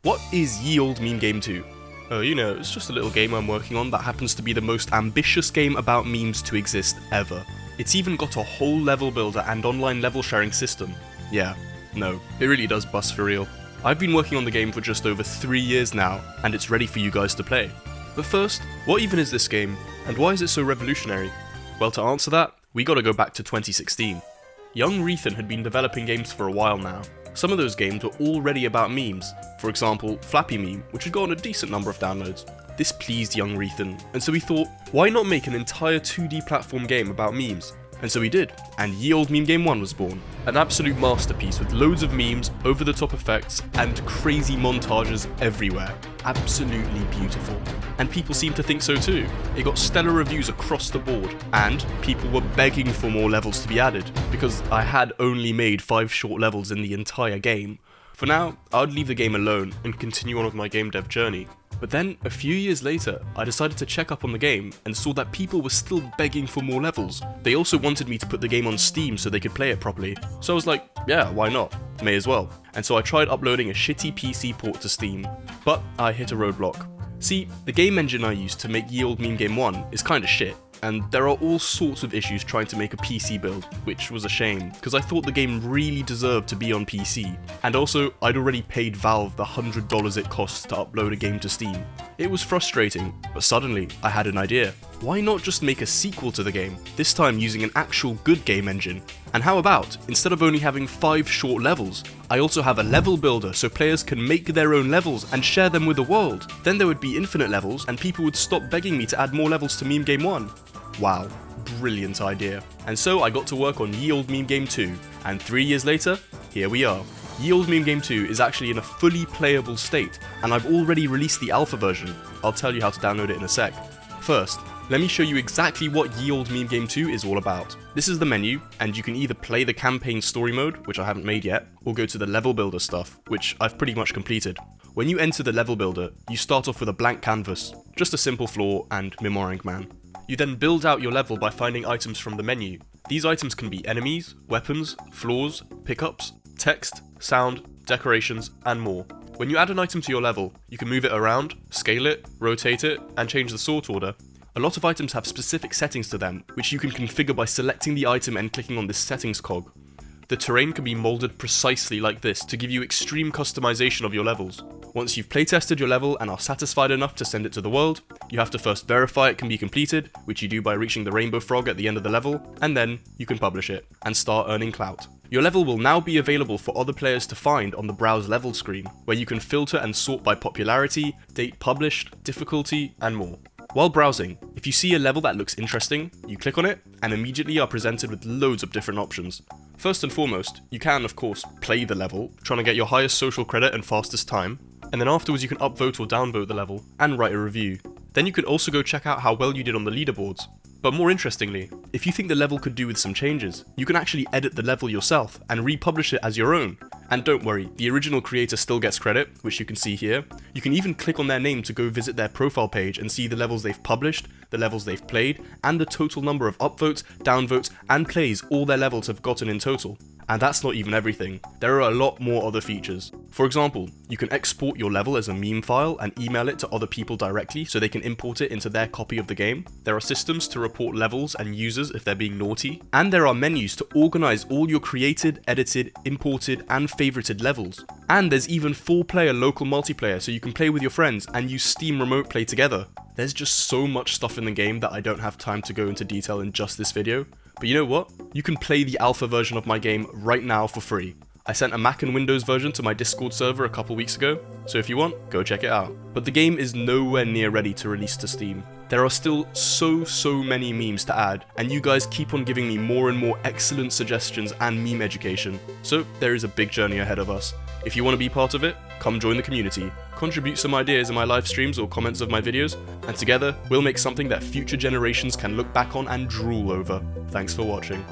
What is Ye Olde Meme Game 2? Oh, you know, it's just a little game I'm working on that happens to be the most ambitious game about memes to exist ever. It's even got a whole level builder and online level sharing system. Yeah, no, it really does bust for real. I've been working on the game for just over 3 years now, and it's ready for you guys to play. But first, what even is this game, and why is it so revolutionary? Well, to answer that, we gotta go back to 2016. Young Rethan had been developing games for a while now. Some of those games were already about memes. For example, Flappy Meme, which had gotten a decent number of downloads. This pleased young Rethan, and so he thought, why not make an entire 2D platform game about memes? And so he did, and Ye Olde Meme Game 1 was born. An absolute masterpiece with loads of memes, over-the-top effects, and crazy montages everywhere. Absolutely beautiful. And people seem to think so too. It got stellar reviews across the board, and people were begging for more levels to be added, because I had only made 5 short levels in the entire game. For now, I'd leave the game alone and continue on with my game dev journey. But then, a few years later, I decided to check up on the game and saw that people were still begging for more levels. They also wanted me to put the game on Steam so they could play it properly. So I was like, yeah, why not? May as well. And so I tried uploading a shitty PC port to Steam. But I hit a roadblock. See, the game engine I used to make Ye Olde Meme Game 1 is kinda shit. And there are all sorts of issues trying to make a PC build, which was a shame, because I thought the game really deserved to be on PC. And also, I'd already paid Valve the $100 it costs to upload a game to Steam. It was frustrating, but suddenly, I had an idea. Why not just make a sequel to the game, this time using an actual good game engine? And how about, instead of only having 5 short levels, I also have a level builder so players can make their own levels and share them with the world. Then there would be infinite levels and people would stop begging me to add more levels to Meme Game 1. Wow, brilliant idea. And so I got to work on Ye Olde Meme Game 2, and 3 years later, here we are. Ye Olde Meme Game 2 is actually in a fully playable state, and I've already released the alpha version. I'll tell you how to download it in a sec. First, let me show you exactly what Ye Olde Meme Game 2 is all about. This is the menu, and you can either play the campaign story mode, which I haven't made yet, or go to the level builder stuff, which I've pretty much completed. When you enter the level builder, you start off with a blank canvas, just a simple floor and Mimorang Man. You then build out your level by finding items from the menu. These items can be enemies, weapons, floors, pickups, text, sound, decorations, and more. When you add an item to your level, you can move it around, scale it, rotate it, and change the sort order. A lot of items have specific settings to them, which you can configure by selecting the item and clicking on this settings cog. The terrain can be molded precisely like this to give you extreme customization of your levels. Once you've playtested your level and are satisfied enough to send it to the world, you have to first verify it can be completed, which you do by reaching the rainbow frog at the end of the level, and then you can publish it, and start earning clout. Your level will now be available for other players to find on the Browse Level screen, where you can filter and sort by popularity, date published, difficulty, and more. While browsing, if you see a level that looks interesting, you click on it, and immediately are presented with loads of different options. First and foremost, you can, of course, play the level, trying to get your highest social credit and fastest time, and then afterwards you can upvote or downvote the level, and write a review. Then you can also go check out how well you did on the leaderboards. But more interestingly, if you think the level could do with some changes, you can actually edit the level yourself and republish it as your own. And don't worry, the original creator still gets credit, which you can see here. You can even click on their name to go visit their profile page and see the levels they've published, the levels they've played, and the total number of upvotes, downvotes, and plays all their levels have gotten in total. And that's not even everything. There are a lot more other features. For example, you can export your level as a meme file and email it to other people directly so they can import it into their copy of the game. There are systems to report levels and users if they're being naughty. And there are menus to organize all your created, edited, imported, and favorited levels. And there's even 4-player local multiplayer so you can play with your friends and use Steam Remote Play together. There's just so much stuff in the game that I don't have time to go into detail in just this video. But you know what? You can play the alpha version of my game right now for free. I sent a Mac and Windows version to my Discord server a couple weeks ago, so if you want, go check it out. But the game is nowhere near ready to release to Steam. There are still so many memes to add, and you guys keep on giving me more and more excellent suggestions and meme education. So there is a big journey ahead of us. If you want to be part of it, come join the community, contribute some ideas in my live streams or comments of my videos, and together we'll make something that future generations can look back on and drool over. Thanks for watching.